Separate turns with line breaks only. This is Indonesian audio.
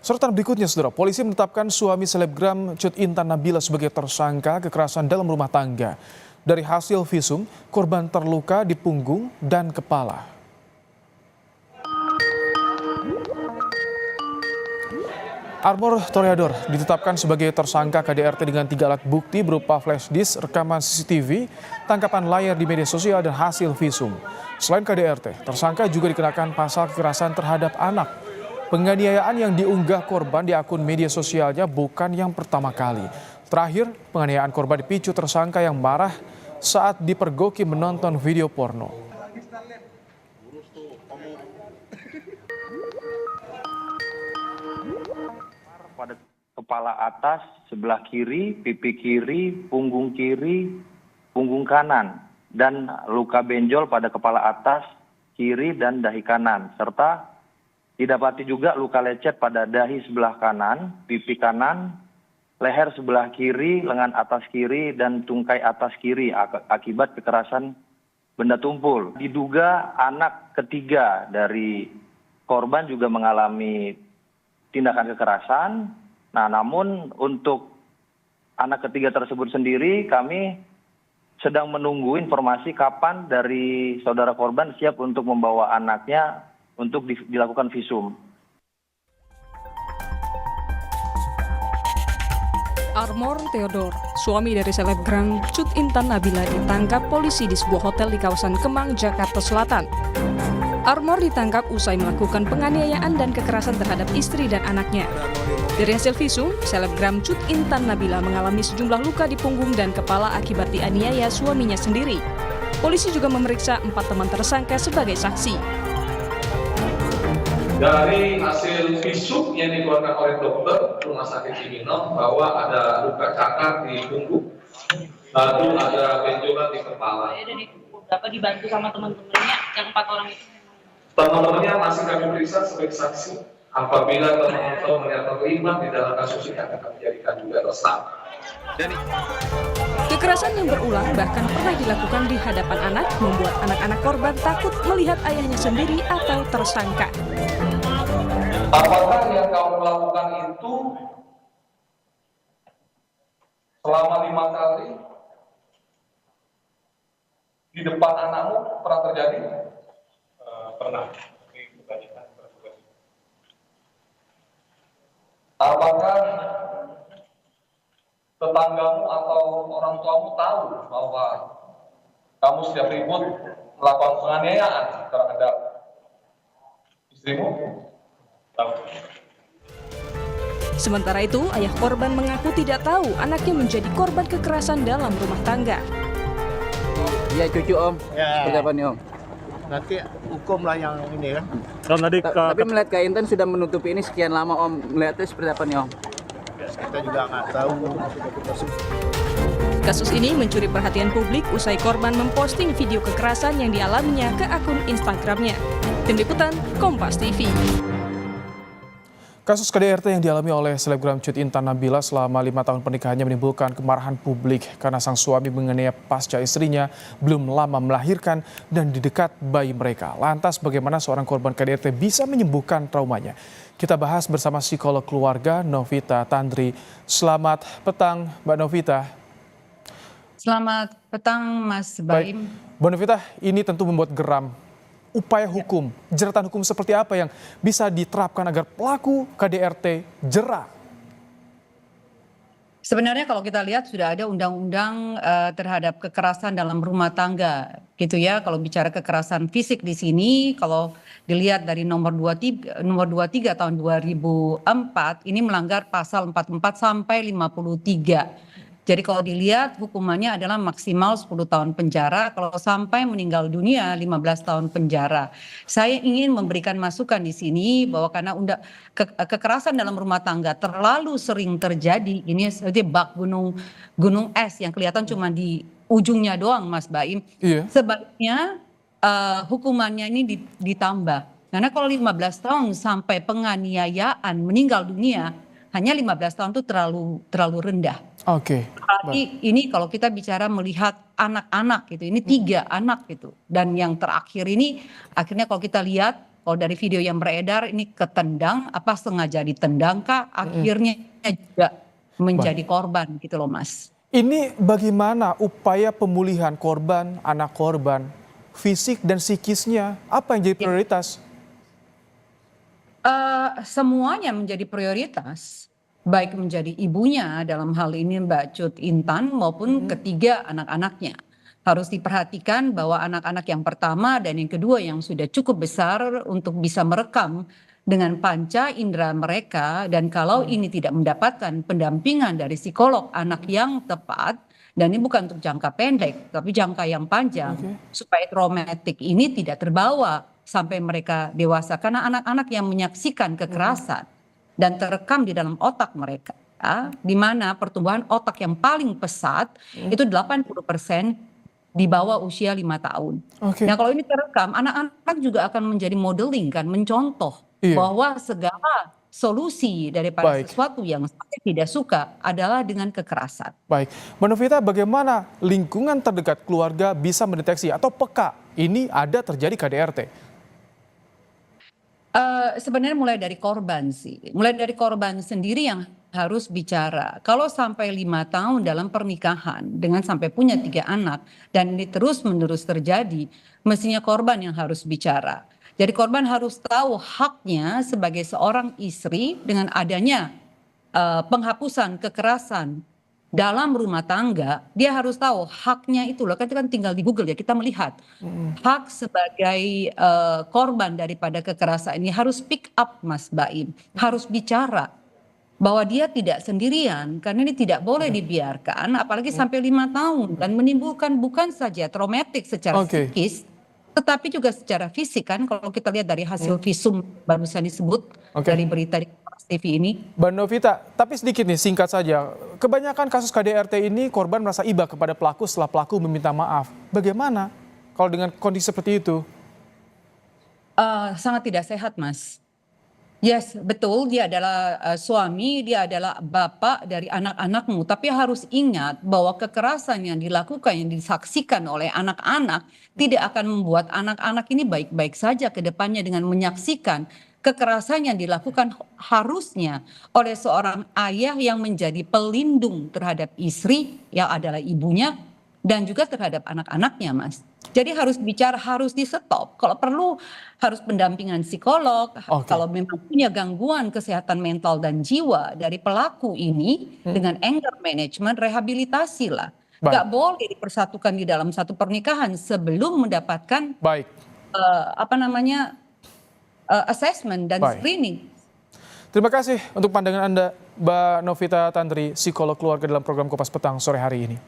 Sorotan berikutnya, saudara, polisi menetapkan suami selebgram Cut Intan Nabila sebagai tersangka kekerasan dalam rumah tangga. Dari hasil visum, korban terluka di punggung dan kepala. Armor Toreador ditetapkan sebagai tersangka KDRT dengan 3 alat bukti berupa flash disk, rekaman CCTV, tangkapan layar di media sosial, dan hasil visum. Selain KDRT, tersangka juga dikenakan pasal kekerasan terhadap anak. Penganiayaan yang diunggah korban di akun media sosialnya bukan yang pertama kali. Terakhir, penganiayaan korban dipicu tersangka yang marah saat dipergoki menonton video porno.
Pada kepala atas, sebelah kiri, pipi kiri, punggung kanan, dan luka benjol pada kepala atas, kiri, dan dahi kanan, serta didapati juga luka lecet pada dahi sebelah kanan, pipi kanan, leher sebelah kiri, lengan atas kiri, dan tungkai atas kiri akibat kekerasan benda tumpul. Diduga anak ketiga dari korban juga mengalami tindakan kekerasan. Nah, namun untuk anak ketiga tersebut sendiri kami sedang menunggu informasi kapan dari saudara korban siap untuk membawa anaknya untuk dilakukan visum.
Armor Theodore, suami dari selebgram Cut Intan Nabila, ditangkap polisi di sebuah hotel di kawasan Kemang, Jakarta Selatan. Armor ditangkap usai melakukan penganiayaan dan kekerasan terhadap istri dan anaknya. Dari hasil visum, selebgram Cut Intan Nabila mengalami sejumlah luka di punggung dan kepala akibat dianiaya suaminya sendiri. Polisi juga memeriksa 4 teman tersangka sebagai saksi.
Dari hasil visum yang dikeluarkan oleh dokter Rumah Sakit Cibinong bahwa ada luka cakar di punggung, lalu ada benjolan di kepala.
Dari berapa dibantu sama teman-temannya yang 4 orang itu?
Teman-temannya masih kami periksa sebagai saksi. Apabila teman-teman yang terlibat di dalam kasus ini akan kami jadikan juga tersangka.
Kekerasan yang berulang bahkan pernah dilakukan di hadapan anak membuat anak-anak korban takut melihat ayahnya sendiri atau tersangka.
Apakah yang kamu lakukan itu selama 5 kali di depan anakmu pernah terjadi? Pernah. Apakah tetanggamu atau orang tuamu tahu bahwa kamu setiap ribut melakukan penganiayaan terhadap istrimu? Tahu.
Sementara itu, ayah korban mengaku tidak tahu anaknya menjadi korban kekerasan dalam rumah tangga.
Iya cucu om,
Ya.
seperti apa nih om?
Nanti hukum lah yang ini kan.
Tapi melihat Kak Intan sudah menutupi ini sekian lama om, melihatnya seperti apa nih om?
Kita juga nggak tahu.
Kasus ini mencuri perhatian publik usai korban memposting video kekerasan yang dialaminya ke akun Instagramnya. Tim Liputan, Kompas TV.
Kasus KDRT yang dialami oleh selebgram Cut Intan Nabila selama 5 tahun pernikahannya menimbulkan kemarahan publik karena sang suami menganiaya pasca istrinya belum lama melahirkan dan di dekat bayi mereka. Lantas bagaimana seorang korban KDRT bisa menyembuhkan traumanya? Kita bahas bersama psikolog keluarga Novita Tandri. Selamat petang Mbak Novita.
Selamat petang Mas
Baik,
Baim.
Mbak Novita, ini tentu membuat geram. Upaya hukum, jeratan hukum seperti apa yang bisa diterapkan agar pelaku KDRT jera?
Sebenarnya kalau kita lihat sudah ada undang-undang terhadap kekerasan dalam rumah tangga gitu ya. Kalau bicara kekerasan fisik di sini, kalau dilihat dari nomor 23 tahun 2004 ini melanggar pasal 44 sampai 53. Jadi kalau dilihat hukumannya adalah maksimal 10 tahun penjara, kalau sampai meninggal dunia 15 tahun penjara. Saya ingin memberikan masukan di sini bahwa karena kekerasan dalam rumah tangga terlalu sering terjadi, ini seperti bak gunung es yang kelihatan cuma di ujungnya doang Mas Baim.
Iya.
Sebaiknya hukumannya ini ditambah. Karena kalau 15 tahun sampai penganiayaan meninggal dunia, hanya 15 tahun itu terlalu rendah.
Oke.
Berarti ini kalau kita bicara melihat anak-anak gitu, ini 3 anak gitu. Dan yang terakhir ini akhirnya kalau kita lihat Kalau dari video yang beredar ini ketendang, apa sengaja ditendang kah? Akhirnya juga menjadi korban gitu loh Mas.
Ini bagaimana upaya pemulihan korban, anak korban, fisik dan psikisnya? Apa yang jadi prioritas?
Semuanya menjadi prioritas, baik menjadi ibunya dalam hal ini Mbak Cut Intan maupun ketiga anak-anaknya. Harus diperhatikan bahwa anak-anak yang pertama dan yang kedua yang sudah cukup besar untuk bisa merekam dengan panca indera mereka, dan kalau ini tidak mendapatkan pendampingan dari psikolog anak yang tepat, dan ini bukan untuk jangka pendek tapi jangka yang panjang, supaya traumatik ini tidak terbawa sampai mereka dewasa, karena anak-anak yang menyaksikan kekerasan dan terekam di dalam otak mereka, di mana pertumbuhan otak yang paling pesat itu 80% di bawah usia 5 tahun. Nah kalau ini terekam, anak-anak juga akan menjadi modeling kan, mencontoh bahwa segala solusi daripada sesuatu yang saya tidak suka adalah dengan kekerasan.
Baik, Mbak Novita, bagaimana lingkungan terdekat keluarga bisa mendeteksi atau peka ini ada terjadi KDRT?
Sebenarnya mulai dari korban sih, mulai dari korban sendiri yang harus bicara. Kalau sampai 5 tahun dalam pernikahan dengan sampai punya 3 anak dan ini terus menerus terjadi, mestinya korban yang harus bicara. Jadi korban harus tahu haknya sebagai seorang istri dengan adanya penghapusan kekerasan dalam rumah tangga. Dia harus tahu haknya itu loh, kan tinggal di Google ya kita melihat hak sebagai korban daripada kekerasan ini. Harus pick up Mas Baim, harus bicara bahwa dia tidak sendirian, karena ini tidak boleh dibiarkan apalagi sampai 5 tahun dan menimbulkan bukan saja traumatik secara psikis tetapi juga secara fisik kan, kalau kita lihat dari hasil visum barusan disebut dari berita di TV ini.
Mbak Novita, tapi sedikit nih singkat saja, kebanyakan kasus KDRT ini korban merasa iba kepada pelaku setelah pelaku meminta maaf. Bagaimana kalau dengan kondisi seperti itu?
Sangat tidak sehat Mas. Yes, betul, dia adalah suami, dia adalah bapak dari anak-anakmu. Tapi harus ingat bahwa kekerasan yang dilakukan, yang disaksikan oleh anak-anak tidak akan membuat anak-anak ini baik-baik saja ke depannya dengan menyaksikan kekerasan yang dilakukan harusnya oleh seorang ayah yang menjadi pelindung terhadap istri yang adalah ibunya dan juga terhadap anak-anaknya Mas. Jadi harus bicara, harus di stop. Kalau perlu harus pendampingan psikolog. Kalau memang punya gangguan kesehatan mental dan jiwa dari pelaku ini dengan anger management, rehabilitasi lah. Gak boleh dipersatukan di dalam satu pernikahan sebelum mendapatkan assessment dan screening.
Terima kasih untuk pandangan Anda, Mbak Novita Tandri, psikolog keluarga dalam program Kompas Petang sore hari ini.